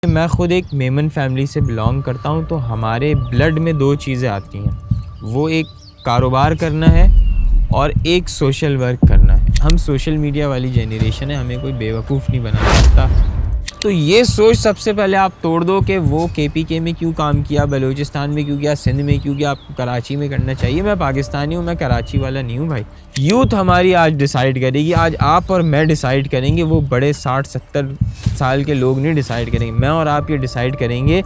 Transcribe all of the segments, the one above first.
मैं ख़ुद एक मेमन फैमिली से बिलोंग करता हूँ, तो हमारे ब्लड में दो चीज़ें आती हैं। वो एक कारोबार करना है और एक सोशल वर्क करना है। हम सोशल मीडिया वाली जनरेशन है, हमें कोई बेवकूफ़ नहीं बना सकता। तो ये सोच सबसे पहले आप तोड़ दो कि वो केपीके में क्यों काम किया, बलूचिस्तान में क्यों किया, सिंध में क्यों किया, आपको कराची में करना चाहिए। मैं पाकिस्तानी हूँ, मैं कराची वाला नहीं हूँ भाई। यूथ हमारी आज डिसाइड करेगी, आज आप और मैं डिसाइड करेंगे, वो बड़े 60-70 साल के लोग नहीं डिसाइड करेंगे। मैं और आप ये डिसाइड करेंगे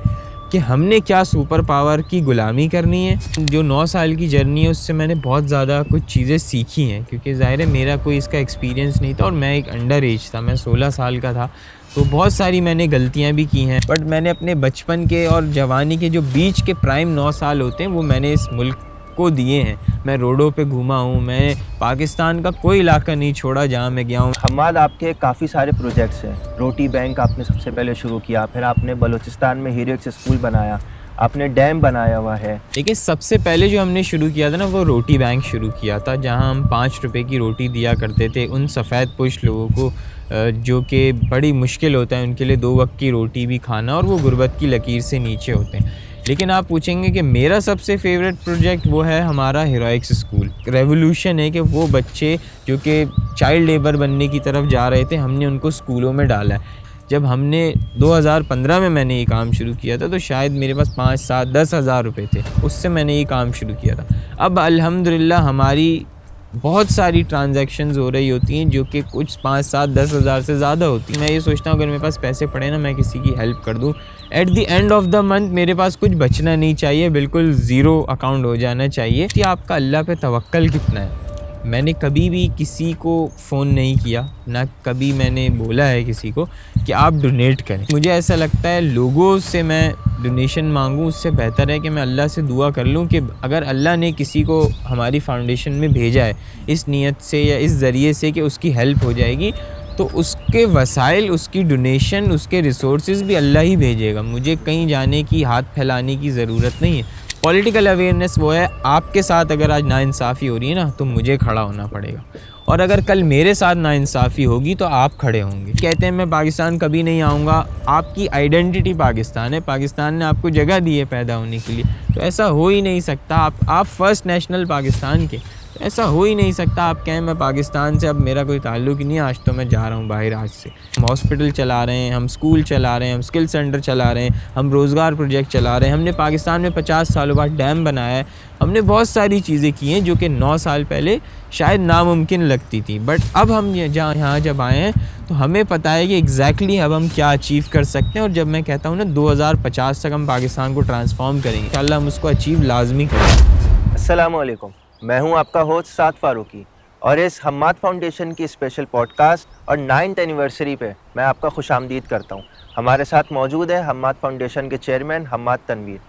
कि हमने क्या सुपर पावर की ग़ुलामी करनी है। जो 9 साल की जर्नी है उससे मैंने बहुत ज़्यादा कुछ चीज़ें सीखी हैं, क्योंकि ज़ाहिर है मेरा कोई इसका एक्सपीरियंस नहीं था और मैं एक अंडर एज था, मैं 16 साल का था। तो बहुत सारी मैंने गलतियां भी की हैं, बट मैंने अपने बचपन के और जवानी के जो बीच के प्राइम 9 साल होते हैं वो मैंने इस मुल्क को दिए हैं। मैं रोडों पे घूमा हूँ, मैं पाकिस्तान का कोई इलाका नहीं छोड़ा जहाँ मैं गया हूँ। हम्माद, आपके काफ़ी सारे प्रोजेक्ट्स हैं। रोटी बैंक आपने सबसे पहले शुरू किया, फिर आपने बलूचिस्तान में हीरोइक्स स्कूल बनाया, आपने डैम बनाया हुआ है। देखिए, सबसे पहले जो हमने शुरू किया था ना, वो रोटी बैंक शुरू किया था, जहाँ हम 5 रुपए की रोटी दिया करते थे उन सफ़ेद पोश लोगों को जो कि बड़ी मुश्किल होता है उनके लिए 2 वक्त की रोटी भी खाना, और वो गुर्बत की लकीर से नीचे होते हैं। लेकिन आप पूछेंगे कि मेरा सबसे फेवरेट प्रोजेक्ट वो है हमारा हीरोइक्स स्कूल। रेवोल्यूशन है कि वो बच्चे जो कि चाइल्ड लेबर बनने की तरफ जा रहे थे, हमने उनको स्कूलों में डाला है। जब हमने 2015 में मैंने ये काम शुरू किया था, तो शायद मेरे पास 5, 7, 10 हज़ार रुपये थे, उससे मैंने ये काम शुरू किया था। अब अल्हम्दुलिल्लाह हमारी बहुत सारी ट्रांजैक्शंस हो रही होती हैं जो कि कुछ 5, 7, 10 हज़ार से ज़्यादा होती हैं। मैं ये सोचता हूँ अगर मेरे पास पैसे पड़े ना, मैं किसी की हेल्प कर दूँ। At the end of the month मेरे पास कुछ बचना नहीं चाहिए, बिल्कुल ज़ीरो अकाउंट हो जाना चाहिए कि आपका अल्लाह पे तवक्कल कितना है। मैंने कभी भी किसी को फ़ोन नहीं किया, ना कभी मैंने बोला है किसी को कि आप डोनेट करें। मुझे ऐसा लगता है लोगों से मैं डोनेशन मांगूं, उससे बेहतर है कि मैं अल्लाह से दुआ कर लूं कि अगर अल्लाह ने किसी को हमारी फाउंडेशन में भेजा है इस नीयत से या इस ज़रिए से कि उसकी हेल्प हो जाएगी, तो उसके वसाइल, उसकी डोनेशन, उसके रिसोर्सेज भी अल्लाह ही भेजेगा। मुझे कहीं जाने की, हाथ फैलाने की ज़रूरत नहीं है। पॉलिटिकल अवेयरनेस वो है, आपके साथ अगर आज नाइंसाफ़ी हो रही है ना, तो मुझे खड़ा होना पड़ेगा, और अगर कल मेरे साथ नाइंसाफ़ी होगी तो आप खड़े होंगे। कहते हैं मैं पाकिस्तान कभी नहीं आऊँगा, आपकी आइडेंटिटी पाकिस्तान है, पाकिस्तान ने आपको जगह दी है पैदा होने के लिए, तो ऐसा हो ही नहीं सकता। आप फ़र्स्ट नेशनल पाकिस्तान के, तो ऐसा हो ही नहीं सकता आप कहें मैं पाकिस्तान से अब मेरा कोई ताल्लुक़ ही नहीं है, आज तो मैं जा रहा हूँ बाहर। आज से हम हॉस्पिटल चला रहे हैं, हम स्कूल चला रहे हैं, हम स्किल सेंटर चला रहे हैं, हम रोज़गार प्रोजेक्ट चला रहे हैं, हमने पाकिस्तान में 50 सालों बाद डैम बनाया है, हमने बहुत सारी चीज़ें की हैं जो कि 9 साल पहले शायद नामुमकिन लगती थी। बट अब हम यहाँ जब आए हैं तो हमें पता है कि एग्जैक्टली अब हम क्या अचीव कर सकते हैं। और जब मैं कहता हूँ ना 2050 तक हम पाकिस्तान को ट्रांसफॉर्म करेंगे, इंशाअल्लाह हम उसको अचीव लाजमी करेंगे। अस्सलाम वालेकुम, मैं हूं आपका होस्ट साद फारूकी, और इस हम्माद फाउंडेशन की स्पेशल पॉडकास्ट और 9th एनिवर्सरी पे मैं आपका खुशामदीद करता हूं। हमारे साथ मौजूद है हम्माद फाउंडेशन के चेयरमैन हम्माद तनवीर।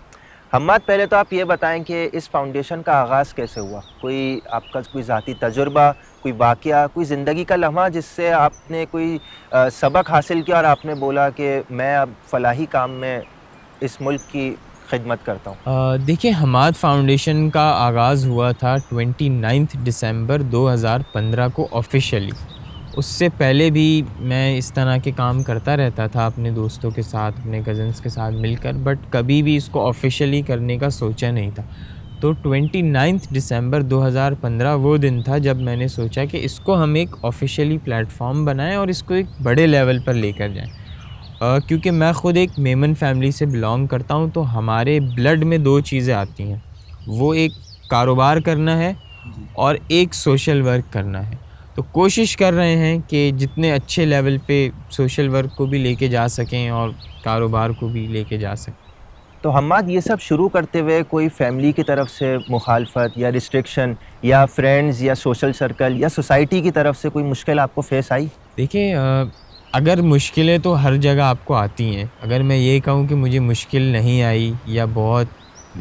हम्माद, पहले तो आप ये बताएं कि इस फाउंडेशन का आगाज़ कैसे हुआ? कोई आपका कोई ज़ाती तजुर्बा, कोई वाक़या, कोई ज़िंदगी का लम्हा जिससे आपने कोई सबक हासिल किया और आपने बोला कि मैं अब फ़लाही काम में इस मुल्क की खिदमत करता हूँ? देखिए, हम्माद फाउंडेशन का आगाज़ हुआ था 29 दिसंबर 2015 को ऑफिशियली। उससे पहले भी मैं इस तरह के काम करता रहता था अपने दोस्तों के साथ, अपने कज़न्स के साथ मिलकर, बट कभी भी इसको ऑफिशियली करने का सोचा नहीं था। तो 29 दिसंबर 2015 वो दिन था जब मैंने सोचा कि इसको हम एक ऑफिशियली प्लेटफॉर्म बनाएं और इसको एक बड़े लेवल पर लेकर जाएं। क्योंकि मैं ख़ुद एक मेमन फैमिली से बिलोंग करता हूँ, तो हमारे ब्लड में दो चीज़ें आती हैं। वो एक कारोबार करना है और एक सोशल वर्क करना है। तो कोशिश कर रहे हैं कि जितने अच्छे लेवल पे सोशल वर्क को भी लेके जा सकें और कारोबार को भी लेके जा सकें। तो हम्माद, ये सब शुरू करते हुए कोई फैमिली की तरफ से मुखालफत या रिस्ट्रिक्शन, या फ्रेंड्स या सोशल सर्कल या सोसाइटी की तरफ से कोई मुश्किल आपको फेस आई? देखिए, अगर मुश्किलें तो हर जगह आपको आती हैं। अगर मैं ये कहूँ कि मुझे मुश्किल नहीं आई या बहुत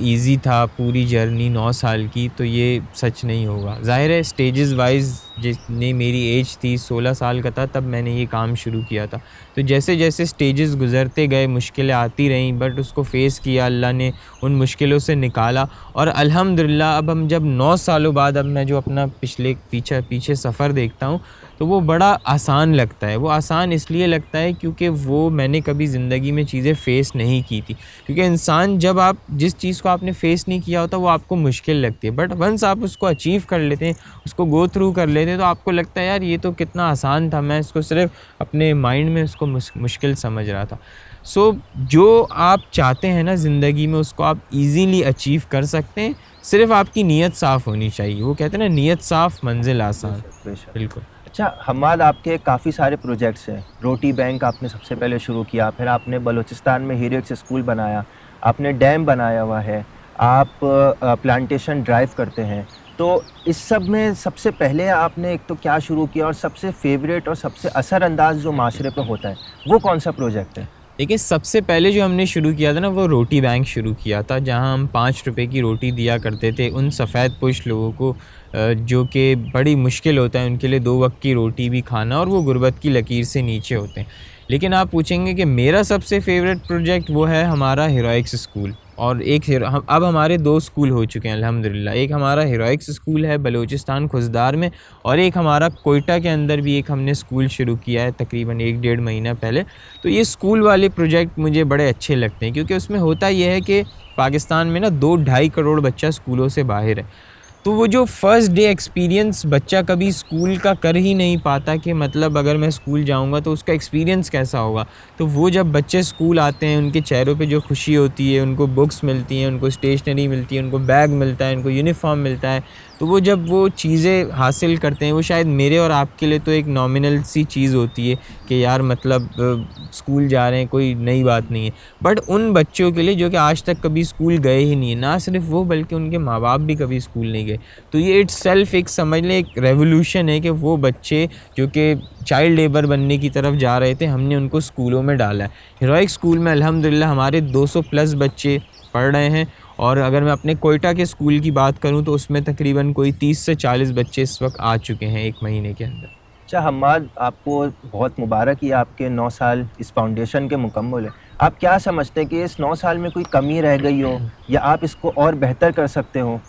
इजी था पूरी जर्नी 9 साल की, तो ये सच नहीं होगा। ज़ाहिर है स्टेजेस वाइज जितनी मेरी एज थी 16 साल का था, तब मैंने ये काम शुरू किया था। तो जैसे जैसे स्टेजेस गुज़रते गए, मुश्किलें आती रहीं, बट उसको फ़ेस किया, अल्लाह ने उन मुश्किलों से निकाला। और अल्हम्दुलिल्लाह अब हम जब 9 सालों बाद अब मैं जो अपना पीछे सफ़र देखता हूँ, तो वो बड़ा आसान लगता है। वो आसान इसलिए लगता है क्योंकि वो मैंने कभी ज़िंदगी में चीज़ें फ़ेस नहीं की थी। क्योंकि इंसान जब आप जिस चीज़ को आपने फ़ेस नहीं किया होता, वो आपको मुश्किल लगती है, बट वंस आप उसको अचीव कर लेते हैं, उसको गो थ्रू कर लेते हैं, तो आपको लगता है यार ये तो कितना आसान था, मैं इसको सिर्फ अपने माइंड में उसको मुश्किल समझ रहा था। सो जो आप चाहते हैं ना ज़िंदगी में, उसको आप ईज़िली अचीव कर सकते हैं, सिर्फ़ आपकी नीयत साफ़ होनी चाहिए। वो कहते हैं ना, नीयत साफ़ मंज़िल आसान। बेशक बेशक। बिल्कुल। अच्छा हम्माद, आपके काफ़ी सारे प्रोजेक्ट्स हैं। रोटी बैंक आपने सबसे पहले शुरू किया, फिर आपने बलूचिस्तान में हीरो स्कूल बनाया, आपने डैम बनाया हुआ है, आप प्लांटेशन ड्राइव करते हैं। तो इस सब में सबसे पहले आपने एक तो क्या शुरू किया, और सबसे फेवरेट और सबसे असरअंदाज जो माशरे पे होता है, वो कौन सा प्रोजेक्ट है? देखिए, सबसे पहले जो हमने शुरू किया था ना, वो रोटी बैंक शुरू किया था, जहाँ हम 5 रुपए की रोटी दिया करते थे उन सफ़ेद पोश लोगों को, जो कि बड़ी मुश्किल होता है उनके लिए 2 वक़्त की रोटी भी खाना, और वो गुर्बत की लकीर से नीचे होते हैं। लेकिन आप पूछेंगे कि मेरा सबसे फ़ेवरेट प्रोजेक्ट, वो है हमारा हीरोइक्स स्कूल। और एक अब हमारे 2 स्कूल हो चुके हैं अल्हम्दुलिल्लाह। एक हमारा हीरोइक्स स्कूल है बलूचिस्तान खुजदार में, और एक हमारा कोयटा के अंदर भी एक हमने स्कूल शुरू किया है तकरीबन 1 डेढ़ महीना पहले। तो ये स्कूल वाले प्रोजेक्ट मुझे बड़े अच्छे लगते हैं, क्योंकि उसमें होता ये है कि पाकिस्तान में ना 2 ढाई करोड़ बच्चा स्कूलों से बाहर है। तो वो जो फर्स्ट डे एक्सपीरियंस बच्चा कभी स्कूल का कर ही नहीं पाता, कि मतलब अगर मैं स्कूल जाऊंगा तो उसका एक्सपीरियंस कैसा होगा। तो वो जब बच्चे स्कूल आते हैं, उनके चेहरों पे जो खुशी होती है, उनको बुक्स मिलती हैं, उनको स्टेशनरी मिलती है, उनको बैग मिलता है, उनको यूनिफॉर्म मिलता है, तो वो जब वो चीज़ें हासिल करते हैं, वो शायद मेरे और आपके लिए तो एक नॉमिनल सी चीज़ होती है कि यार मतलब स्कूल जा रहे हैं, कोई नई बात नहीं है। बट उन बच्चों के लिए जो कि आज तक कभी स्कूल गए ही नहीं है, ना सिर्फ वो बल्कि उनके माँ बाप भी कभी स्कूल नहीं गए, तो ये इट्सेल्फ एक समझ लें एक रेवोल्यूशन है कि वो बच्चे जो कि चाइल्ड लेबर बनने की तरफ जा रहे थे, हमने उनको स्कूलों में डाला है। हीरोइक स्कूल में अल्हम्दुलिल्लाह हमारे 200 प्लस बच्चे पढ़ रहे हैं, और अगर मैं अपने कोयटा के स्कूल की बात करूं तो उसमें तकरीबन कोई 30 से 40 बच्चे इस वक्त आ चुके हैं 1 महीने के अंदर। अच्छा हम्माद, आपको बहुत मुबारक, ये आपके 9 साल इस फाउंडेशन के मुकम्मल है। आप क्या समझते हैं कि इस 9 साल में कोई कमी रह गई हो, या आप इसको और बेहतर कर सकते हो?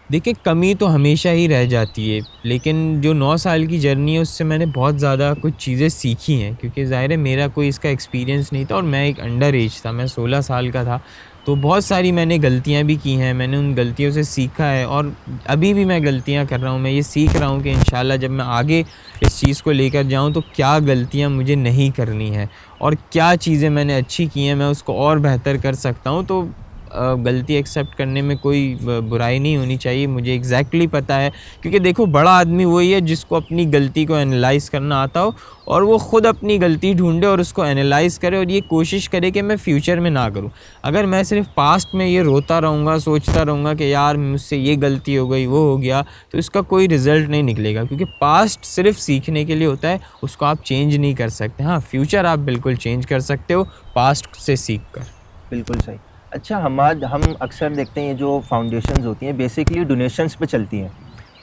देखिए, कमी तो हमेशा ही रह जाती है, लेकिन जो 9 साल की जर्नी है उससे मैंने बहुत ज़्यादा कुछ चीज़ें सीखी हैं, क्योंकि ज़ाहिर है मेरा कोई इसका एक्सपीरियंस नहीं था, और मैं एक अंडर एज था, मैं 16 साल का था। तो बहुत सारी मैंने गलतियाँ भी की हैं, मैंने उन गलतियों से सीखा है, और अभी भी मैं गलतियाँ कर रहा हूँ। मैं ये सीख रहा हूँ कि इंशाल्लाह जब मैं आगे इस चीज़ को लेकर जाऊँ तो क्या गलतियाँ मुझे नहीं करनी है, और क्या चीज़ें मैंने अच्छी की हैं मैं उसको और बेहतर कर सकता हूँ। तो गलती एक्सेप्ट करने में कोई बुराई नहीं होनी चाहिए, मुझे एग्जैक्टली पता है, क्योंकि देखो बड़ा आदमी वही है जिसको अपनी गलती को एनालाइज करना आता हो, और वो ख़ुद अपनी गलती ढूंढे और उसको एनालाइज करे, और ये कोशिश करे कि मैं फ्यूचर में ना करूं। अगर मैं सिर्फ पास्ट में ये रोता रहूँगा, सोचता रहूँगा कि यार मुझसे ये गलती हो गई, वो हो गया, तो इसका कोई रिज़ल्ट नहीं निकलेगा, क्योंकि पास्ट सिर्फ सीखने के लिए होता है, उसको आप चेंज नहीं कर सकते। हाँ, फ्यूचर आप बिल्कुल चेंज कर सकते हो पास्ट से सीख कर। बिल्कुल सही। अच्छा हम्माद, हम अक्सर देखते हैं ये जो फाउंडेशंस होती हैं बेसिकली डोनेशंस पे चलती हैं।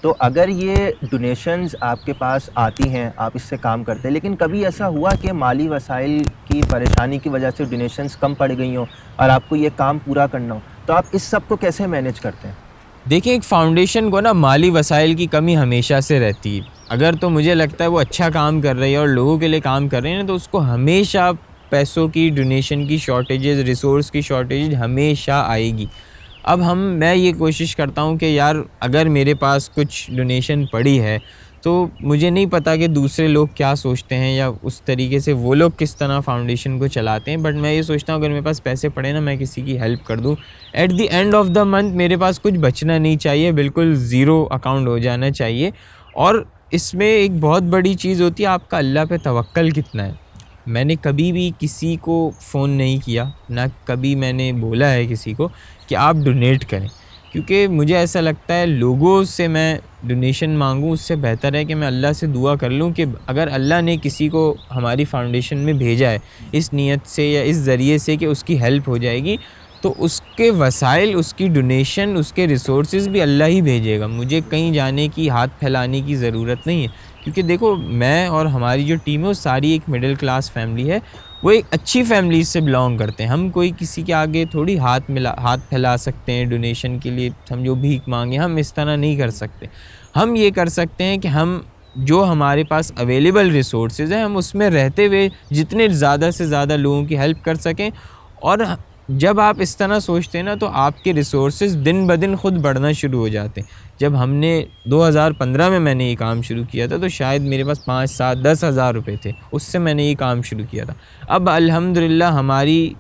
तो अगर ये डोनेशंस आपके पास आती हैं, आप इससे काम करते हैं, लेकिन कभी ऐसा हुआ कि माली वसाइल की परेशानी की वजह से डोनेशंस कम पड़ गई हों और आपको ये काम पूरा करना हो, तो आप इस सब को कैसे मैनेज करते हैं? देखिए, एक फ़ाउंडेशन को ना माली वसाइल की कमी हमेशा से रहती है। अगर तो मुझे लगता है वो अच्छा काम कर रही है और लोगों के लिए काम कर रहे हैं ना, तो उसको हमेशा पैसों की, डोनेशन की शॉर्टेजेस, रिसोर्स की शॉर्टेज हमेशा आएगी। अब मैं ये कोशिश करता हूँ कि यार अगर मेरे पास कुछ डोनेशन पड़ी है, तो मुझे नहीं पता कि दूसरे लोग क्या सोचते हैं या उस तरीके से वो लोग किस तरह फाउंडेशन को चलाते हैं, बट मैं ये सोचता हूँ अगर मेरे पास पैसे पड़े ना, मैं किसी की हेल्प कर दूँ। At the end of the month मेरे पास कुछ बचना नहीं चाहिए, बिल्कुल ज़ीरो अकाउंट हो जाना चाहिए। और इसमें एक बहुत बड़ी चीज़ होती है, आपका अल्लाह पे तवक्कल कितना है। मैंने कभी भी किसी को फ़ोन नहीं किया, ना कभी मैंने बोला है किसी को कि आप डोनेट करें, क्योंकि मुझे ऐसा लगता है लोगों से मैं डोनेशन मांगूं उससे बेहतर है कि मैं अल्लाह से दुआ कर लूं कि अगर अल्लाह ने किसी को हमारी फाउंडेशन में भेजा है इस नीयत से या इस ज़रिए से कि उसकी हेल्प हो जाएगी, तो उसके वसाइल, उसकी डोनेशन, उसके रिसोर्सेज भी अल्लाह ही भेजेगा। मुझे कहीं जाने की, हाथ फैलाने की ज़रूरत नहीं है, क्योंकि देखो मैं और हमारी जो टीम है वो सारी एक मिडिल क्लास फैमिली है, वो एक अच्छी फैमिली से बिलोंग करते हैं। हम कोई किसी के आगे थोड़ी हाथ फैला सकते हैं डोनेशन के लिए, हम जो भीख मांगे, हम इस तरह नहीं कर सकते। हम ये कर सकते हैं कि हम जो हमारे पास अवेलेबल रिसोर्सेज हैं, हम उसमें रहते हुए जितने ज़्यादा से ज़्यादा लोगों की हेल्प कर सकें। और जब आप इस तरह सोचते हैं ना, तो आपके रिसोर्सेज दिन ब दिन खुद बढ़ना शुरू हो जाते हैं। जब हमने 2015 में मैंने ये काम शुरू किया था, तो शायद मेरे पास 5, 7, 10 हज़ार रुपये थे, उससे मैंने ये काम शुरू किया था। अब अल्हम्दुलिल्लाह हमारी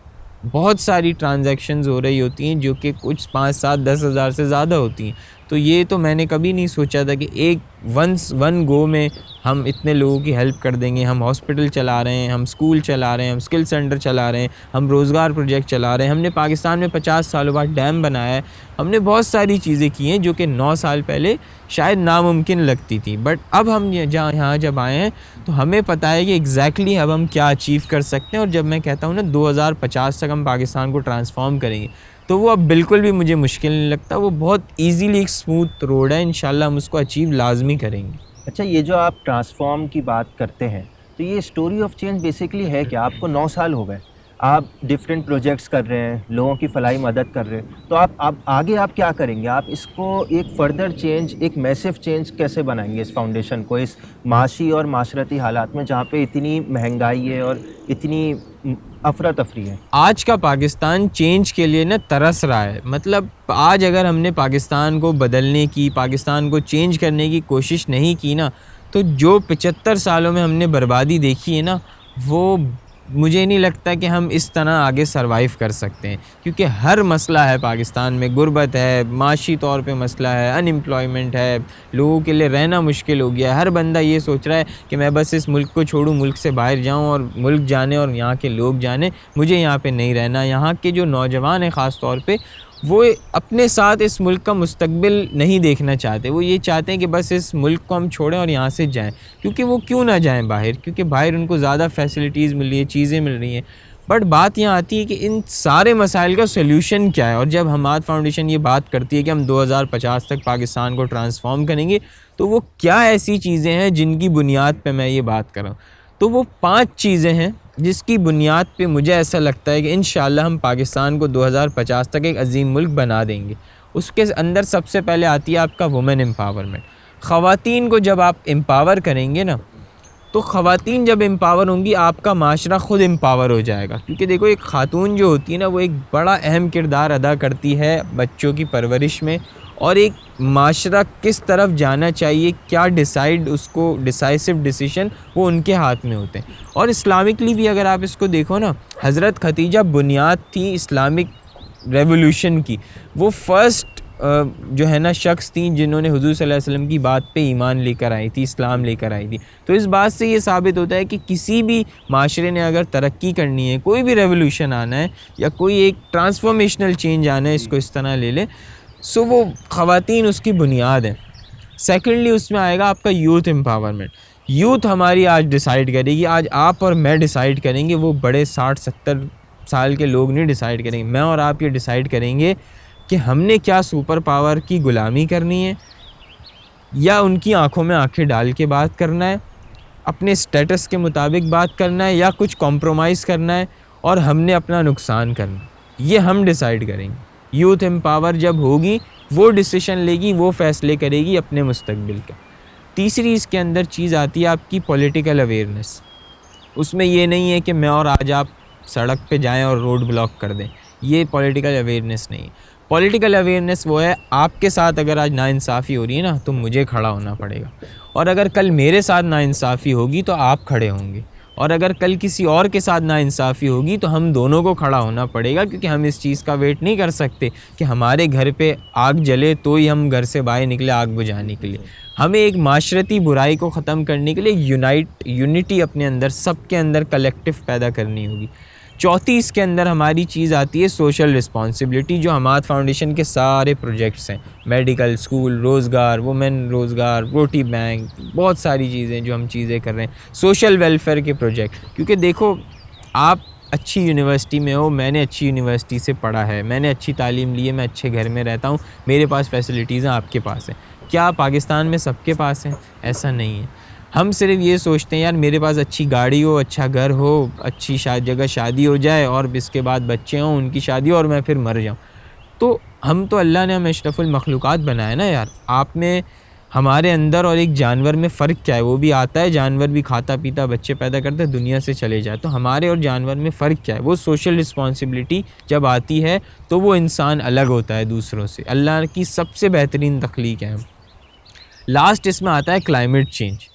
बहुत सारी ट्रांजैक्शंस हो रही होती हैं, जो कि कुछ 5, 7, 10 हज़ार से ज़्यादा होती हैं। तो ये तो मैंने कभी नहीं सोचा था कि एक वन गो में हम इतने लोगों की हेल्प कर देंगे। हम हॉस्पिटल चला रहे हैं, हम स्कूल चला रहे हैं, हम स्किल सेंटर चला रहे हैं, हम रोज़गार प्रोजेक्ट चला रहे हैं। हमने पाकिस्तान में 50 सालों बाद डैम बनाया है। हमने बहुत सारी चीज़ें की हैं जो कि 9 साल पहले शायद नामुमकिन लगती थी। बट अब हम यहाँ जब आए हैं, तो हमें पता है कि एग्जैक्टली अब हम क्या अचीव कर सकते हैं। और जब मैं कहता हूँ ना 2050 तक हम पाकिस्तान को ट्रांसफॉर्म करेंगे, तो वो अब बिल्कुल भी मुझे मुश्किल नहीं लगता। वो बहुत ईज़िली एक स्मूथ रोड है, इंशाल्लाह हम उसको अचीव लाजमी करेंगे। अच्छा, ये जो आप ट्रांसफ़ॉर्म की बात करते हैं, तो ये स्टोरी ऑफ चेंज बेसिकली है क्या? आपको 9 साल हो गए, आप डिफरेंट प्रोजेक्ट्स कर रहे हैं, लोगों की फलाही मदद कर रहे हैं, तो आप आगे आप क्या करेंगे? आप इसको एक फ़र्दर चेंज, एक मैसिव चेंज कैसे बनाएँगे इस फाउंडेशन को, इस माशी और माशरती हालात में जहाँ पे इतनी महंगाई है और इतनी अफरा-तफरी है? आज का पाकिस्तान चेंज के लिए ना तरस रहा है। मतलब आज अगर हमने पाकिस्तान को बदलने की, पाकिस्तान को चेंज करने की कोशिश नहीं की ना, तो जो 75 सालों में हमने बर्बादी देखी है ना, वो मुझे नहीं लगता कि हम इस तरह आगे सरवाइव कर सकते हैं। क्योंकि हर मसला है पाकिस्तान में, गुर्बत है, माशी तौर पे मसला है, अनएम्प्लॉयमेंट है, लोगों के लिए रहना मुश्किल हो गया है। हर बंदा ये सोच रहा है कि मैं बस इस मुल्क को छोड़ूं, मुल्क से बाहर जाऊं और मुल्क जाने और यहाँ के लोग जाने, मुझे यहाँ पे नहीं रहना। यहाँ के जो नौजवान हैं ख़ास तौर पे, वो अपने साथ इस मुल्क का मुस्तकबिल नहीं देखना चाहते। वो ये चाहते हैं कि बस इस मुल्क को हम छोड़ें और यहाँ से जाएं। क्योंकि वो क्यों ना जाएं बाहर? क्योंकि बाहर उनको ज़्यादा फैसिलिटीज़ मिल रही है, चीज़ें मिल रही हैं। बट बात यहाँ आती है कि इन सारे मसाइल का सोल्यूशन क्या है। और जब हमाद फाउंडेशन ये बात करती है कि हम 2050 तक पाकिस्तान को ट्रांसफॉर्म करेंगे, तो वो क्या ऐसी चीज़ें हैं जिनकी बुनियाद पर मैं ये बात कर रहा हूँ? तो वो 5 चीज़ें हैं जिसकी बुनियाद पे मुझे ऐसा लगता है कि इंशाअल्लाह हम पाकिस्तान को 2050 तक एक अजीम मुल्क बना देंगे। उसके अंदर सबसे पहले आती है आपका वुमेन एम्पावरमेंट। ख़वातीन को जब आप एम्पावर करेंगे ना, तो ख़वातीन जब एम्पावर होंगी, आपका माशरा ख़ुद एम्पावर हो जाएगा। क्योंकि देखो, एक ख़ातून जो होती है ना, वो एक बड़ा अहम किरदार अदा करती है बच्चों की परवरिश में। और एक माशरा किस तरफ जाना चाहिए, क्या डिसाइड, उसको डिसाइसिव डिसीशन वो उनके हाथ में होते हैं। और इस्लामिकली भी अगर आप इसको देखो ना, हज़रत खदीजा बुनियाद थी इस्लामिक रेवोल्यूशन की। वो फ़र्स्ट जो है ना शख्स थी जिन्होंने हुज़ूर सल्लल्लाहु अलैहि वसल्लम की बात पे ईमान लेकर आई थी, इस्लाम लेकर आई थी। तो इस बात से ये साबित होता है कि किसी भी माशरे ने अगर तरक्की करनी है, कोई भी रेवोल्यूशन आना है या कोई एक ट्रांसफॉर्मेशनल चेंज आना है, इसको इस तरह ले लें, सो वो ख़वातीन उसकी बुनियाद है। सेकेंडली उसमें आएगा आपका यूथ एम्पावरमेंट। यूथ हमारी आज डिसाइड करेगी। आज आप और मैं डिसाइड करेंगे, वो बड़े 60-70 साल के लोग नहीं डिसाइड करेंगे। मैं और आप ये डिसाइड करेंगे कि हमने क्या सुपर पावर की ग़ुलामी करनी है, या उनकी आंखों में आंखें डाल के बात करना है, अपने स्टेटस के मुताबिक बात करना है, या कुछ कॉम्प्रोमाइज़ करना है और हमने अपना नुकसान करना है। ये हम डिसाइड करेंगे। यूथ एम्पावर जब होगी, वो डिसीशन लेगी, वो फ़ैसले करेगी अपने मुस्तकबिल का। तीसरी इसके अंदर चीज़ आती है आपकी पॉलिटिकल अवेयरनेस। उसमें ये नहीं है कि मैं और आज आप सड़क पे जाएं और रोड ब्लॉक कर दें, ये पॉलिटिकल अवेयरनेस नहीं है। पॉलिटिकल अवेयरनेस वो है, आपके साथ अगर आज नाइंसाफ़ी हो रही है ना, तो मुझे खड़ा होना पड़ेगा। और अगर कल मेरे साथ नाइंसाफ़ी होगी तो आप खड़े होंगे। और अगर कल किसी और के साथ नाइंसाफ़ी होगी तो हम दोनों को खड़ा होना पड़ेगा। क्योंकि हम इस चीज़ का वेट नहीं कर सकते कि हमारे घर पे आग जले तो ही हम घर से बाहर निकले आग बुझाने के लिए। हमें एक माशरती बुराई को ख़त्म करने के लिए यूनिटी अपने अंदर, सबके अंदर कलेक्टिव पैदा करनी होगी। चौथी इसके अंदर हमारी चीज़ आती है सोशल रिस्पॉन्सिबिलिटी, जो हमाद फाउंडेशन के सारे प्रोजेक्ट्स हैं, मेडिकल, स्कूल, रोज़गार, वुमेन रोज़गार, रोटी बैंक, बहुत सारी चीज़ें जो हम चीज़ें कर रहे हैं, सोशल वेलफेयर के प्रोजेक्ट। क्योंकि देखो, आप अच्छी यूनिवर्सिटी में हो, मैंने अच्छी यूनिवर्सिटी से पढ़ा है, मैंने अच्छी तालीम ली है, मैं अच्छे घर में रहता हूँ, मेरे पास फैसिलिटीज़ हैं, आपके पास हैं। क्या पाकिस्तान में सबके पास हैं? ऐसा नहीं है। हम सिर्फ ये सोचते हैं यार मेरे पास अच्छी गाड़ी हो, अच्छा घर हो, अच्छी जगह शादी हो जाए और इसके बाद बच्चे हों, उनकी शादी हो और मैं फिर मर जाऊँ। तो हम तो अल्लाह ने हमें अशरफुल मखलूक़ात बनाया ना यार। आप में, हमारे अंदर और एक जानवर में फ़र्क क्या है? वो भी आता है, जानवर भी खाता पीता बच्चे पैदा करता है, दुनिया से चले जाए। तो हमारे और जानवर में फ़र्क क्या है? वो सोशल रिस्पॉन्सिबिलिटी जब आती है तो वो इंसान अलग होता है दूसरों से। अल्लाह की सबसे बेहतरीन तख्लीक है। लास्ट इसमें आता है क्लाइमेट चेंज।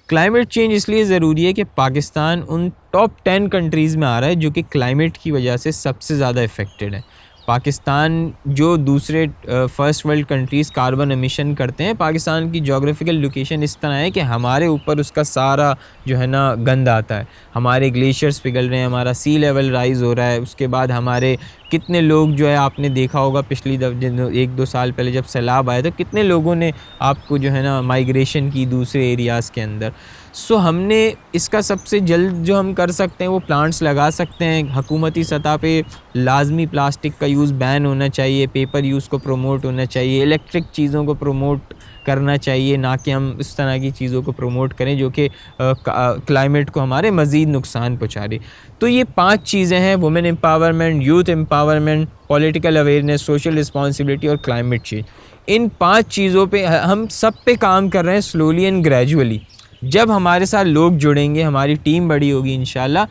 क्लाइमेट चेंज इसलिए ज़रूरी है कि पाकिस्तान उन टॉप 10 कंट्रीज़ में आ रहा है जो कि क्लाइमेट की वजह से सबसे ज़्यादा इफ़ेक्टेड है। पाकिस्तान जो दूसरे first world countries carbon emission करते हैं, पाकिस्तान की जोग्राफिकल लोकेशन इस तरह है कि हमारे ऊपर उसका सारा जो है ना गंद आता है। हमारे ग्लेशियर्स पिघल रहे हैं, हमारा सी लेवल राइज़ हो रहा है, उसके बाद हमारे कितने लोग जो है आपने देखा होगा पिछली 1-2 साल पहले जब सैलाब आया तो कितने लोगों ने आपको जो है ना माइग्रेशन की दूसरे एरियाज़ के अंदर। सो हमने इसका सबसे जल्द जो हम कर सकते हैं वो प्लांट्स लगा सकते हैं। हुकूमती सतह पे लाजमी प्लास्टिक का यूज़ बैन होना चाहिए, पेपर यूज़ को प्रमोट होना चाहिए, इलेक्ट्रिक चीज़ों को प्रमोट करना चाहिए, ना कि हम इस तरह की चीज़ों को प्रमोट करें जो कि क्लाइमेट को हमारे मज़ीद नुकसान पहुँचा रही। तो ये 5 चीज़ें हैं, women empowerment, youth empowerment, political awareness, social responsibility और क्लाइमेट चेंज। इन 5 चीज़ों पे हम सब पे काम कर रहे हैं स्लोली एंड ग्रेजुअली। जब हमारे साथ लोग जुड़ेंगे, हमारी टीम बड़ी होगी इंशाल्लाह,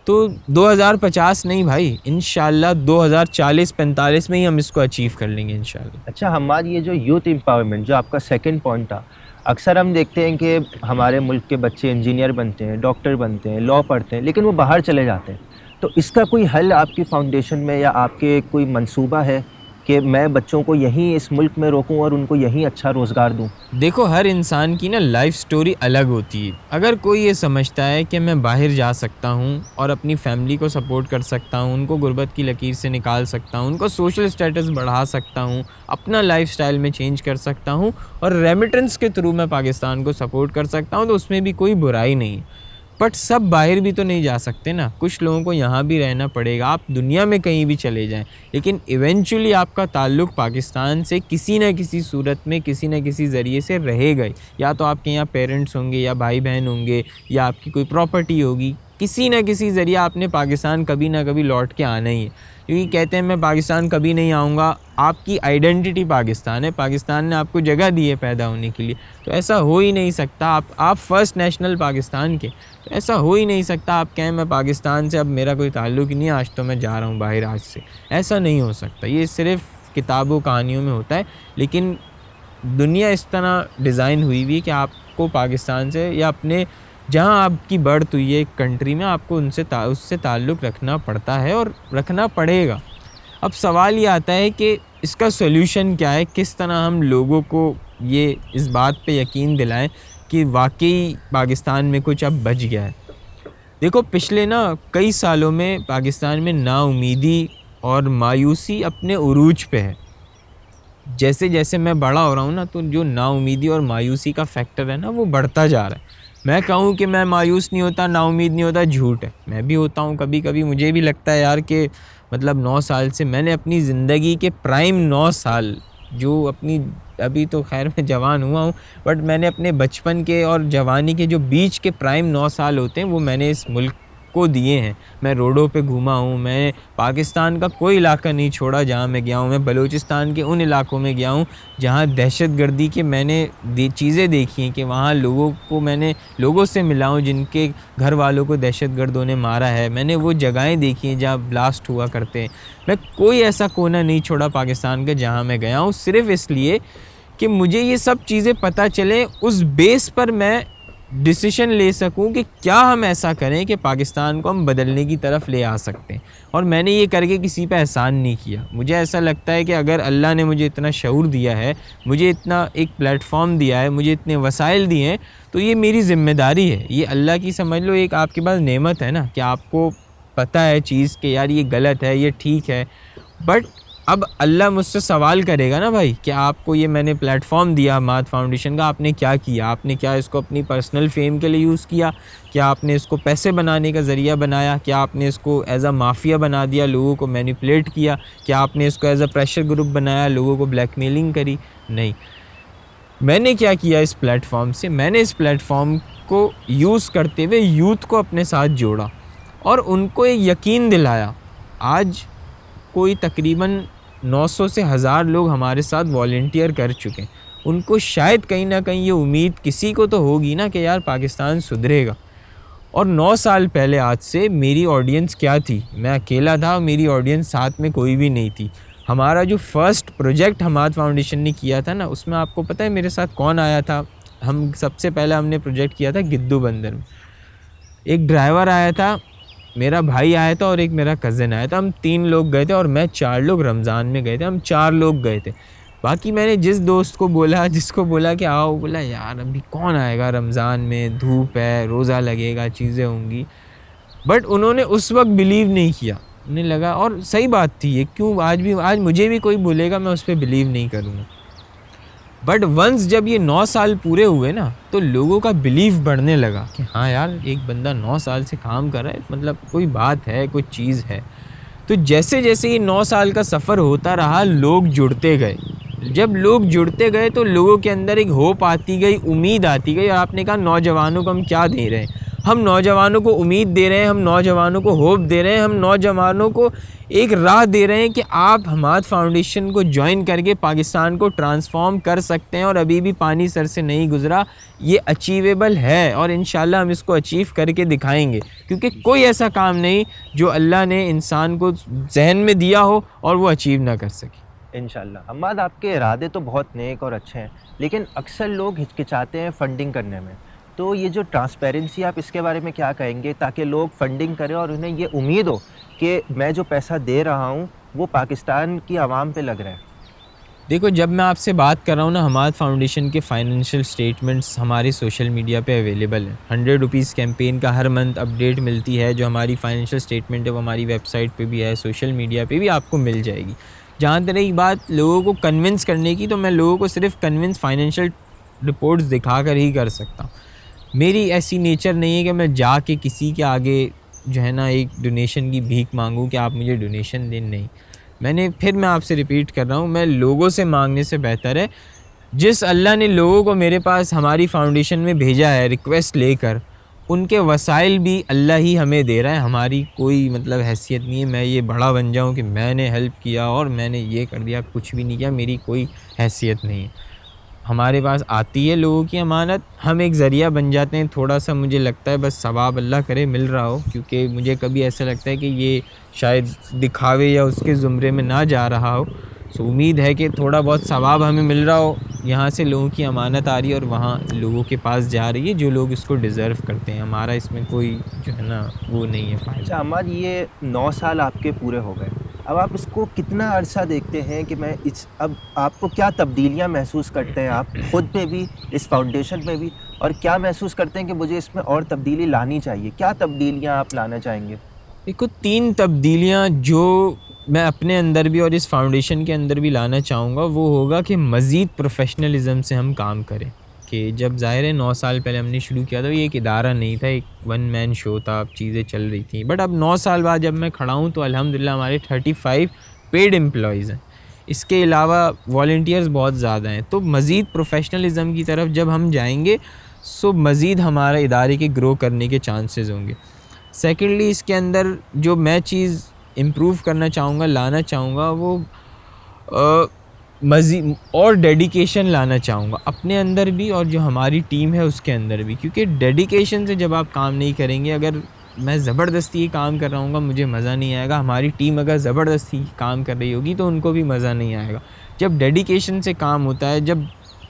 तो 2050 नहीं भाई, इंशाल्लाह 2040-45 में ही हम इसको अचीव कर लेंगे इंशाल्लाह। अच्छा हमाद, ये जो यूथ एम्पावरमेंट जो आपका सेकंड पॉइंट था, अक्सर हम देखते हैं कि हमारे मुल्क के बच्चे इंजीनियर बनते हैं, डॉक्टर बनते हैं, लॉ पढ़ते हैं, लेकिन वो बाहर चले जाते हैं। तो इसका कोई हल आपकी फाउंडेशन में या आपके कोई मंसूबा है कि मैं बच्चों को यहीं इस मुल्क में रोकूं और उनको यहीं अच्छा रोज़गार दूं? देखो, हर इंसान की ना लाइफ स्टोरी अलग होती है। अगर कोई ये समझता है कि मैं बाहर जा सकता हूँ और अपनी फैमिली को सपोर्ट कर सकता हूँ, उनको गुर्बत की लकीर से निकाल सकता हूँ, उनको सोशल स्टेटस बढ़ा सकता हूँ, अपना लाइफस्टाइल में चेंज कर सकता हूँ और रेमिटेंस के थ्रू मैं पाकिस्तान को सपोर्ट कर सकता हूँ, तो उसमें भी कोई बुराई नहीं। बट सब बाहर भी तो नहीं जा सकते ना, कुछ लोगों को यहाँ भी रहना पड़ेगा। आप दुनिया में कहीं भी चले जाएं, लेकिन इवेंचुअली आपका ताल्लुक़ पाकिस्तान से किसी न किसी सूरत में, किसी न किसी ज़रिए से रहेगा ही। या तो आपके यहाँ पेरेंट्स होंगे, या भाई बहन होंगे, या आपकी कोई प्रॉपर्टी होगी, किसी न किसी ज़रिए आपने पाकिस्तान कभी ना कभी लौट के आना ही है। क्योंकि कहते हैं मैं पाकिस्तान कभी नहीं आऊँगा, आपकी आइडेंटिटी पाकिस्तान है, पाकिस्तान ने आपको जगह दी है पैदा होने के लिए, तो ऐसा हो ही नहीं सकता। आप फ़र्स्ट नेशनल पाकिस्तान के, तो ऐसा हो ही नहीं सकता आप कहें मैं पाकिस्तान से अब मेरा कोई ताल्लुक़ ही नहीं है, आज तो मैं जा रहा हूँ बाहर आज से। ऐसा नहीं हो सकता, ये सिर्फ़ किताबों कहानियों में होता है। लेकिन दुनिया इस तरह डिज़ाइन हुई हुई है कि आपको पाकिस्तान से या अपने जहाँ आपकी बर्थ हुई है एक कंट्री में, आपको उससे ताल्लुक़ रखना पड़ता है और रखना पड़ेगा। अब सवाल ये आता है कि इसका सॉल्यूशन क्या है, किस तरह हम लोगों को ये इस बात पे यकीन दिलाएं कि वाकई पाकिस्तान में कुछ अब बच गया है। देखो, पिछले ना कई सालों में पाकिस्तान में नाउमीदी और मायूसी अपने उरूज पे है। जैसे जैसे मैं बड़ा हो रहा हूँ ना, तो जो नाउमीदी और मायूसी का फैक्टर है ना, वो बढ़ता जा रहा है। मैं कहूँ कि मैं मायूस नहीं होता, नाउमीद नहीं होता, झूठ है। मैं भी होता हूँ कभी कभी, मुझे भी लगता है यार कि मतलब 9 साल से मैंने अपनी ज़िंदगी के प्राइम 9 साल जो अपनी, अभी तो खैर मैं जवान हुआ हूँ, बट मैंने अपने बचपन के और जवानी के जो बीच के प्राइम 9 साल होते हैं वो मैंने इस मुल्क को दिए हैं। मैं रोडों पे घूमा हूँ, मैं पाकिस्तान का कोई इलाका नहीं छोड़ा जहाँ मैं गया हूँ। मैं बलूचिस्तान के उन इलाकों में गया हूँ जहाँ दहशतगर्दी के मैंने चीज़ें देखी हैं, कि वहाँ लोगों से मिला हूँ जिनके घर वालों को दहशतगर्दों ने मारा है। मैंने वो जगहें देखी हैं जहाँ ब्लास्ट हुआ करते हैं। मैं कोई ऐसा कोना नहीं छोड़ा पाकिस्तान का जहाँ मैं गया हूँ, सिर्फ़ इसलिए कि मुझे ये सब चीज़ें पता चलें, उस बेस पर मैं डिसीजन ले सकूं कि क्या हम ऐसा करें कि पाकिस्तान को हम बदलने की तरफ ले आ सकते हैं। और मैंने ये करके किसी पे एहसान नहीं किया। मुझे ऐसा लगता है कि अगर अल्लाह ने मुझे इतना शऊर दिया है, मुझे इतना एक प्लेटफॉर्म दिया है, मुझे इतने वसाइल दिए हैं, तो ये मेरी ज़िम्मेदारी है। ये अल्लाह की समझ लो एक आपके पास नेमत है ना, कि आपको पता है चीज़ कि यार ये गलत है, ये ठीक है, बट अब अल्लाह मुझसे सवाल करेगा ना भाई कि आपको ये मैंने प्लेटफॉर्म दिया हम्माद फाउंडेशन का, आपने क्या किया? आपने क्या इसको अपनी पर्सनल फेम के लिए यूज़ किया? क्या आपने इसको पैसे बनाने का ज़रिया बनाया? क्या आपने इसको एज़ अ माफिया बना दिया, लोगों को मैनिपुलेट किया? क्या आपने इसको एज़ अ प्रेशर ग्रुप बनाया, लोगों को ब्लैकमेलिंग करी? नहीं। मैंने क्या किया इस प्लेटफॉर्म से? मैंने इस प्लेटफॉर्म को यूज़ करते हुए यूथ को अपने साथ जोड़ा और उनको एक यकीन दिलाया। आज कोई तकरीबन 900 से 1000 लोग हमारे साथ वॉलंटियर कर चुके हैं। उनको शायद कहीं ना कहीं ये उम्मीद किसी को तो होगी ना कि यार पाकिस्तान सुधरेगा। और 9 साल पहले आज से मेरी ऑडियंस क्या थी? मैं अकेला था, मेरी ऑडियंस साथ में कोई भी नहीं थी। हमारा जो फर्स्ट प्रोजेक्ट हम्माद फाउंडेशन ने किया था ना, उसमें आपको पता है मेरे साथ कौन आया था? हम सबसे पहले हमने प्रोजेक्ट किया था गिद्दू बंदर में। एक ड्राइवर आया था, मेरा भाई आया था और एक मेरा कज़न आया था। हम 3 लोग गए थे और मैं 4 लोग रमज़ान में गए थे। हम 4 लोग गए थे। बाकी मैंने जिस दोस्त को बोला, जिसको बोला कि आओ, बोला यार अभी कौन आएगा, रमज़ान में धूप है, रोज़ा लगेगा, चीज़ें होंगी। बट उन्होंने उस वक्त बिलीव नहीं किया। उन्हें लगा, और सही बात थी ये, क्यों आज मुझे भी कोई बोलेगा मैं उस पर बिलीव नहीं करूँगा। बट वंस जब ये 9 साल पूरे हुए ना, तो लोगों का बिलीव बढ़ने लगा कि हाँ यार एक बंदा 9 साल से काम कर रहा है, मतलब कोई बात है, कोई चीज़ है। तो जैसे जैसे ये 9 साल का सफ़र होता रहा, लोग जुड़ते गए। जब लोग जुड़ते गए तो लोगों के अंदर एक होप आती गई, उम्मीद आती गई। और आपने कहा नौजवानों को हम क्या दे रहे हैं? हम नौजवानों को उम्मीद दे रहे हैं, हम नौजवानों को होप दे रहे हैं, हम नौजवानों को एक राह दे रहे हैं कि आप हम्माद फाउंडेशन को ज्वाइन करके पाकिस्तान को ट्रांसफॉर्म कर सकते हैं। और अभी भी पानी सर से नहीं गुज़रा, ये अचीवेबल है और इंशाल्लाह हम इसको अचीव करके दिखाएंगे। क्योंकि कोई ऐसा काम नहीं जो अल्लाह ने इंसान को जहन में दिया हो और वो अचीव ना कर सके। इंशाल्लाह। हम्माद, आपके इरादे तो बहुत नेक और अच्छे हैं, लेकिन अक्सर लोग हिचकिचाते हैं फंडिंग करने में। तो ये जो ट्रांसपेरेंसी, आप इसके बारे में क्या कहेंगे ताकि लोग फंडिंग करें और उन्हें ये उम्मीद हो कि मैं जो पैसा दे रहा हूँ वो पाकिस्तान की आवाम पे लग रहा है? देखो, जब मैं आपसे बात कर रहा हूँ ना, हम्माद फाउंडेशन के फाइनेंशियल स्टेटमेंट्स हमारे सोशल मीडिया पे अवेलेबल हैं। 100 रुपीज़ कैंपेन का हर मंथ अपडेट मिलती है। जो हमारी फाइनेंशियल स्टेटमेंट है वो हमारी वेबसाइट पे भी है, सोशल मीडिया पे भी आपको मिल जाएगी। जहाँ तक रही बात लोगों को कन्विंस करने की, तो मैं लोगों को सिर्फ कन्विंस फाइनेंशियल रिपोर्ट्स दिखा कर ही कर सकता हूँ। मेरी ऐसी नेचर नहीं है कि मैं जाके किसी के आगे जो है ना एक डोनेशन की भीख मांगूँ कि आप मुझे डोनेशन दें। नहीं, मैं आपसे रिपीट कर रहा हूँ, मैं लोगों से मांगने से बेहतर है जिस अल्लाह ने लोगों को मेरे पास हमारी फाउंडेशन में भेजा है रिक्वेस्ट लेकर, उनके वसाइल भी अल्लाह ही हमें दे रहा है। हमारी कोई मतलब हैसियत नहीं है मैं ये बड़ा बन जाऊँ कि मैंने हेल्प किया और मैंने ये कर दिया, कुछ भी नहीं किया। मेरी कोई हैसियत नहीं है। हमारे पास आती है लोगों की अमानत, हम एक ज़रिया बन जाते हैं। थोड़ा सा मुझे लगता है बस सवाब अल्लाह करे मिल रहा हो, क्योंकि मुझे कभी ऐसा लगता है कि ये शायद दिखावे या उसके ज़ुमरे में ना जा रहा हो। सो उम्मीद है कि थोड़ा बहुत सवाब हमें मिल रहा हो। यहाँ से लोगों की अमानत आ रही है और वहाँ लोगों के पास जा रही है जो लोग इसको डिज़र्व करते हैं। हमारा इसमें कोई जो है ना वो नहीं है फ़ायदा। अच्छा हम्माद, ये 9 साल आपके पूरे हो गए, अब आप इसको कितना अरसा देखते हैं कि मैं अब आपको क्या तब्दीलियां महसूस करते हैं आप खुद में भी, इस फाउंडेशन में भी, और क्या महसूस करते हैं कि मुझे इसमें और तब्दीली लानी चाहिए? क्या तब्दीलियां आप लाना चाहेंगे? देखो, 3 तब्दीलियाँ जो मैं अपने अंदर भी और इस फाउंडेशन के अंदर भी लाना चाहूँगा, वो होगा कि मज़ीद प्रोफेशनलिज़म से हम काम करें। कि जब ज़ाहिर है 9 साल पहले हमने शुरू किया था, ये एक इदारा नहीं था, एक वन मैन शो था, अब चीज़ें चल रही थी। बट अब 9 साल बाद जब मैं खड़ा हूँ तो अल्हम्दुलिल्लाह हमारे 35 पेड एम्प्लॉयज़ हैं। इसके अलावा वॉलंटियर्स बहुत ज़्यादा हैं। तो मज़ीद प्रोफेशनलिज़म की तरफ जब हम जाएंगे सो मज़ीद हमारे इदारे के ग्रो करने के चांसेस होंगे। सेकेंडली, इसके अंदर जो मैं चीज़ इम्प्रूव करना चाहूँगा, लाना चाहूँगा, वो मज़ीद और डेडिकेशन लाना चाहूँगा अपने अंदर भी और जो हमारी टीम है उसके अंदर भी। क्योंकि डेडिकेशन से जब आप काम नहीं करेंगे, अगर मैं ज़बरदस्ती काम कर रहा हूँ मुझे मज़ा नहीं आएगा। हमारी टीम अगर ज़बरदस्ती काम कर रही होगी तो उनको भी मज़ा नहीं आएगा। जब डेडिकेशन से काम होता है, जब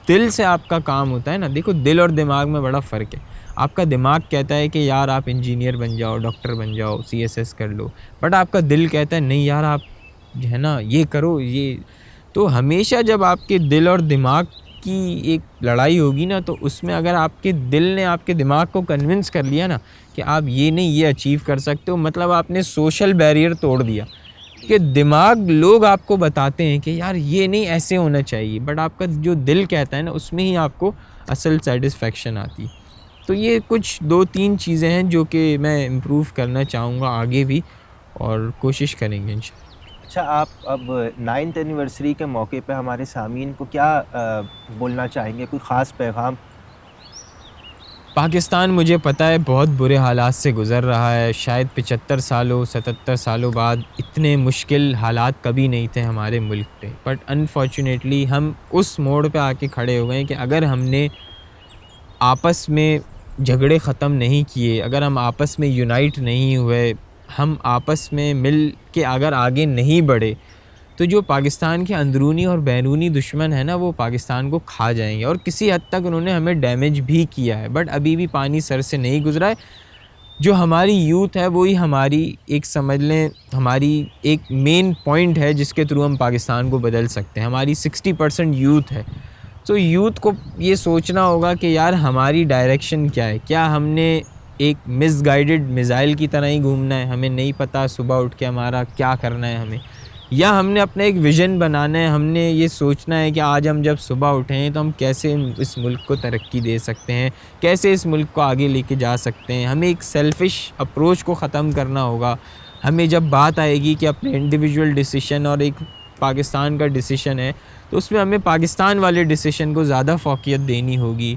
दिल से आपका काम होता है ना, देखो दिल और दिमाग में बड़ा फ़र्क है। आपका दिमाग कहता है कि यार आप इंजीनियर बन जाओ, डॉक्टर बन जाओ, CSS कर लो, बट आपका दिल कहता है नहीं यार आप जो है ना ये करो ये। तो हमेशा जब आपके दिल और दिमाग की एक लड़ाई होगी ना, तो उसमें अगर आपके दिल ने आपके दिमाग को कन्विंस कर लिया ना कि आप ये नहीं ये अचीव कर सकते हो, मतलब आपने सोशल बैरियर तोड़ दिया। कि दिमाग लोग आपको बताते हैं कि यार ये नहीं ऐसे होना चाहिए, बट आपका जो दिल कहता है ना उसमें ही आपको असल सेटिस्फेक्शन आती है। तो ये कुछ 2-3 चीज़ें हैं जो कि मैं इम्प्रूव करना चाहूँगा आगे भी, और कोशिश करेंगे इंशाल्लाह। अच्छा, आप अब 9th एनिवर्सरी के मौके पे हमारे सामीन को क्या बोलना चाहेंगे, कोई ख़ास पैगाम? पाकिस्तान मुझे पता है बहुत बुरे हालात से गुज़र रहा है, शायद 75 सालों 77 सालों बाद इतने मुश्किल हालात कभी नहीं थे हमारे मुल्क पे, बट अनफॉर्चुनेटली हम उस मोड़ पे आके खड़े हो गए हैं कि अगर हमने आपस में झगड़े ख़त्म नहीं किए, अगर हम आपस में यूनाइट नहीं हुए, हम आपस में मिल के अगर आगे नहीं बढ़े, तो जो पाकिस्तान के अंदरूनी और बैरूनी दुश्मन है ना वो पाकिस्तान को खा जाएंगे। और किसी हद तक उन्होंने हमें डैमेज भी किया है, बट अभी भी पानी सर से नहीं गुज़रा है। जो हमारी यूथ है वही हमारी एक समझ लें हमारी एक मेन पॉइंट है जिसके थ्रू हम पाकिस्तान को बदल सकते हैं। हमारी 60% यूथ है। तो यूथ को ये सोचना होगा कि यार हमारी डायरेक्शन क्या है। क्या हमने एक मिसगाइडेड मिज़ाइल की तरह ही घूमना है, हमें नहीं पता सुबह उठ के हमारा क्या करना है हमें, या हमने अपना एक विज़न बनाना है। हमने ये सोचना है कि आज हम जब सुबह उठें तो हम कैसे इस मुल्क को तरक्की दे सकते हैं, कैसे इस मुल्क को आगे लेके जा सकते हैं। हमें एक सेल्फ़िश अप्रोच को ख़त्म करना होगा। हमें जब बात आएगी कि अपने इंडिविजुअल डिसीशन और एक पाकिस्तान का डिसीशन है, तो उसमें हमें पाकिस्तान वाले डिसीशन को ज़्यादा फ़ोकियत देनी होगी।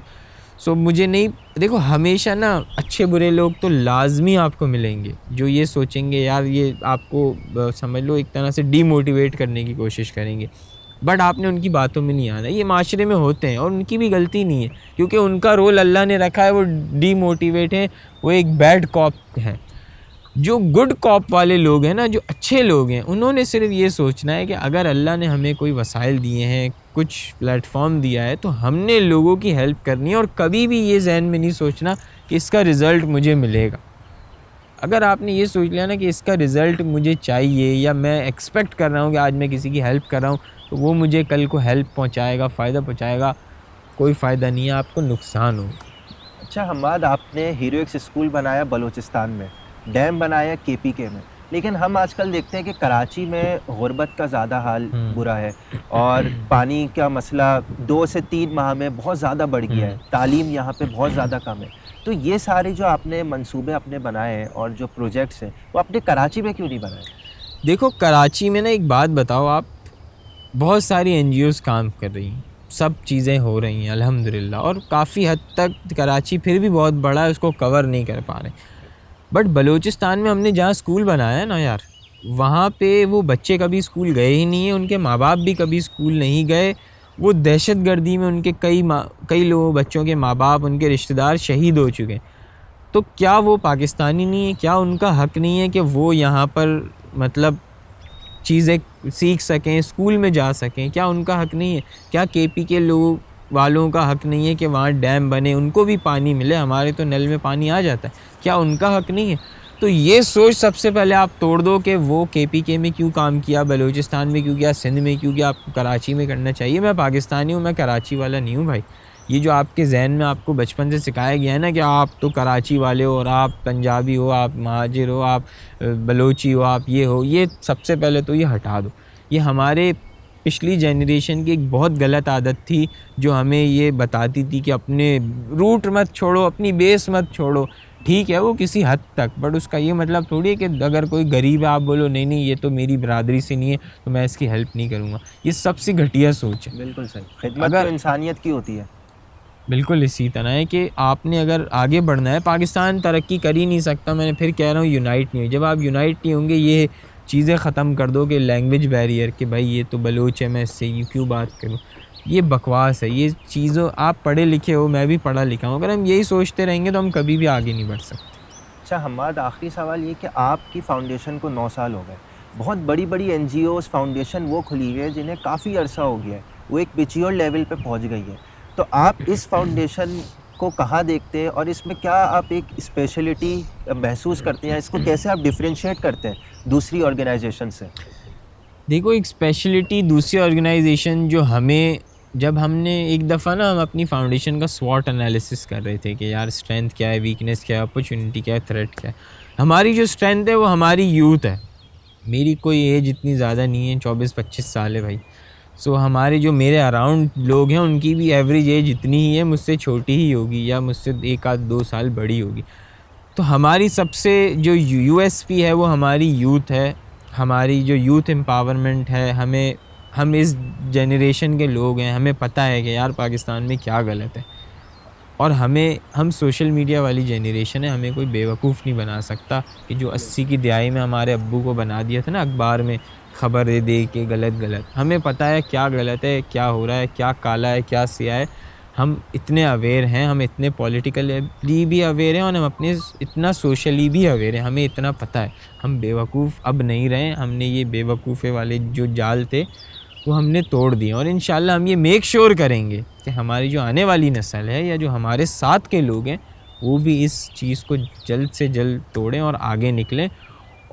सो मुझे नहीं, देखो हमेशा ना अच्छे बुरे लोग तो लाजमी आपको मिलेंगे जो ये सोचेंगे यार ये आपको समझ लो एक तरह से डीमोटिवेट करने की कोशिश करेंगे, बट आपने उनकी बातों में नहीं आना। ये माशरे में होते हैं और उनकी भी गलती नहीं है, क्योंकि उनका रोल अल्लाह ने रखा है, वो डीमोटिवेट है, वो एक बैड कॉप है। जो गुड कॉप वाले लोग हैं ना, जो अच्छे लोग हैं, उन्होंने सिर्फ ये सोचना है कि अगर अल्लाह ने हमें कोई वसाइल दिए हैं, कुछ प्लेटफॉर्म दिया है, तो हमने लोगों की हेल्प करनी है। और कभी भी ये जहन में नहीं सोचना कि इसका रिज़ल्ट मुझे मिलेगा। अगर आपने ये सोच लिया ना कि इसका रिज़ल्ट मुझे चाहिए या मैं एक्सपेक्ट कर रहा हूँ कि आज मैं किसी की हेल्प कर रहा हूँ तो वो मुझे कल को हेल्प पहुँचाएगा, फ़ायदा पहुँचाएगा, कोई फ़ायदा नहीं है, आपको नुकसान होगा। अच्छा हम्माद, आपने हीरोइक्स स्कूल बनाया बलूचिस्तान में, डैम बनाया केपीके में, लेकिन हम आजकल देखते हैं कि कराची में गुर्बत का ज़्यादा हाल बुरा है और पानी का मसला 2 से 3 माह में बहुत ज़्यादा बढ़ गया है। तालीम यहाँ पे बहुत ज़्यादा कम है। तो ये सारे जो आपने मंसूबे अपने बनाए हैं और जो प्रोजेक्ट्स हैं वो आपने कराची में क्यों नहीं बनाए? देखो कराची में ना एक बात बताओ, आप बहुत सारी एनजीओज़ काम कर रही हैं, सब चीज़ें हो रही हैं अल्हम्दुलिल्लाह, और काफ़ी हद तक कराची फिर भी बहुत बड़ा है, उसको कवर नहीं कर पा रहे। बट बलूचिस्तान में हमने जहाँ स्कूल बनाया है ना यार, वहाँ पे वो बच्चे कभी स्कूल गए ही नहीं हैं, उनके माँ बाप भी कभी स्कूल नहीं गए। वो दहशतगर्दी में उनके कई लोगों बच्चों के माँ बाप, उनके रिश्तेदार शहीद हो चुके हैं। तो क्या वो पाकिस्तानी नहीं है? क्या उनका हक़ नहीं है कि वो यहाँ पर मतलब चीज़ें सीख सकें, स्कूल में जा सकें? क्या उनका हक़ नहीं है? क्या केपी के लोग वालों का हक़ नहीं है कि वहाँ डैम बने, उनको भी पानी मिले? हमारे तो नल में पानी आ जाता है, क्या उनका हक़ नहीं है? तो ये सोच सबसे पहले आप तोड़ दो कि वो केपीके में क्यों काम किया, बलूचिस्तान में क्यों किया, सिंध में क्यों किया, आपको कराची में करना चाहिए। मैं पाकिस्तानी हूँ, मैं कराची वाला नहीं हूँ भाई। ये जो आपके जहन में आपको बचपन से सिखाया गया है ना कि आप तो कराची वाले हो और आप पंजाबी हो, आप महाजिर हो, आप बलोची हो, आप ये हो, ये सबसे पहले तो ये हटा दो। ये हमारे पिछली जनरेशन की एक बहुत गलत आदत थी जो हमें ये बताती थी कि अपने रूट मत छोड़ो, अपनी बेस मत छोड़ो। ठीक है वो किसी हद तक, बट उसका ये मतलब थोड़ी है कि अगर कोई गरीब है आप बोलो नहीं नहीं ये तो मेरी बरादरी से नहीं है तो मैं इसकी हेल्प नहीं करूँगा। ये सबसे घटिया सोच है। बिल्कुल सही। खिदमत तो इंसानियत की होती है। बिल्कुल इसी तरह है कि आपने अगर आगे बढ़ना है, पाकिस्तान तरक्की कर ही नहीं सकता, मैंने फिर कह रहा हूँ यूनाइट नहीं हो। जब आप यूनाइट नहीं होंगे, ये चीज़ें ख़त्म कर दो कि लैंग्वेज बैरियर कि भाई ये तो बलोच है मैं इससे क्यों बात करूँ, ये बकवास है। ये चीज़ों, आप पढ़े लिखे हो, मैं भी पढ़ा लिखा हूँ, अगर हम यही सोचते रहेंगे तो हम कभी भी आगे नहीं बढ़ सकते। अच्छा हम्माद, आखिरी सवाल ये कि आपकी फ़ाउंडेशन को 9 साल हो गए। बहुत बड़ी-बड़ी एनजीओज़ फाउंडेशन वो खुली हुई है जिन्हें काफ़ी अरसा हो गया है, वो एक मैच्योर लेवल पे पहुंच गई है। तो आप इस फाउंडेशन को कहाँ देखते हैं और इसमें क्या आप एक स्पेशलिटी महसूस करते हैं? इसको कैसे आप डिफरेंशिएट करते हैं दूसरी ऑर्गेनाइजेशन से? देखो एक स्पेशलिटी दूसरी ऑर्गेनाइजेशन जो हमें, जब हमने एक दफ़ा ना हम अपनी फाउंडेशन का स्वॉट एनालिसिस कर रहे थे कि यार स्ट्रेंथ क्या है, वीकनेस क्या है, अपॉर्चुनिटी क्या है, थ्रेट क्या है। हमारी जो स्ट्रेंथ है वो हमारी यूथ है, मेरी कोई एज इतनी ज़्यादा नहीं है, 24-25 साल है भाई। सो हमारे जो मेरे अराउंड लोग हैं उनकी भी एवरेज एज इतनी ही है, मुझसे छोटी ही होगी या मुझसे 1 आध 2 साल बड़ी होगी। तो हमारी सबसे जो यूएसपी है वो हमारी यूथ है, हमारी जो यूथ एम्पावरमेंट है। हम इस जनरेशन के लोग हैं, हमें पता है कि यार पाकिस्तान में क्या गलत है, और हम सोशल मीडिया वाली जनरेशन है, हमें कोई बेवकूफ़ नहीं बना सकता कि जो 80 की दहाई में हमारे अब्बू को बना दिया था ना अखबार में ख़बर दे के गलत। हमें पता है क्या गलत है, क्या हो रहा है, क्या काला है, क्या सिया है। हम इतने अवेयर हैं, हम इतने पॉलिटिकली भी अवेयर हैं और हम अपने इतना सोशली भी अवेयर हैं, हमें इतना पता है। हम बेवकूफ़ अब नहीं रहे, हमने ये बेवकूफ़े वाले जो जाल थे वो हमने तोड़ दिए, और इंशाल्लाह हम ये मेक श्योर करेंगे कि हमारी जो आने वाली नस्ल है या जो हमारे साथ के लोग हैं वो भी इस चीज़ को जल्द से जल्द तोड़ें और आगे निकलें,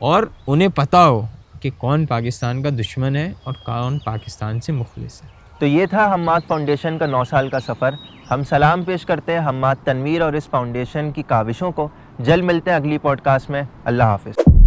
और उन्हें पता हो कि कौन पाकिस्तान का दुश्मन है और कौन पाकिस्तान से मुखलिस है। तो ये था हम्माद फाउंडेशन का 9 साल का सफ़र। हम सलाम पेश करते हैं हम्माद तनवीर और इस फाउंडेशन की काविशों को। जल्द मिलते हैं अगली पॉडकास्ट में। अल्लाह हाफ़िज़।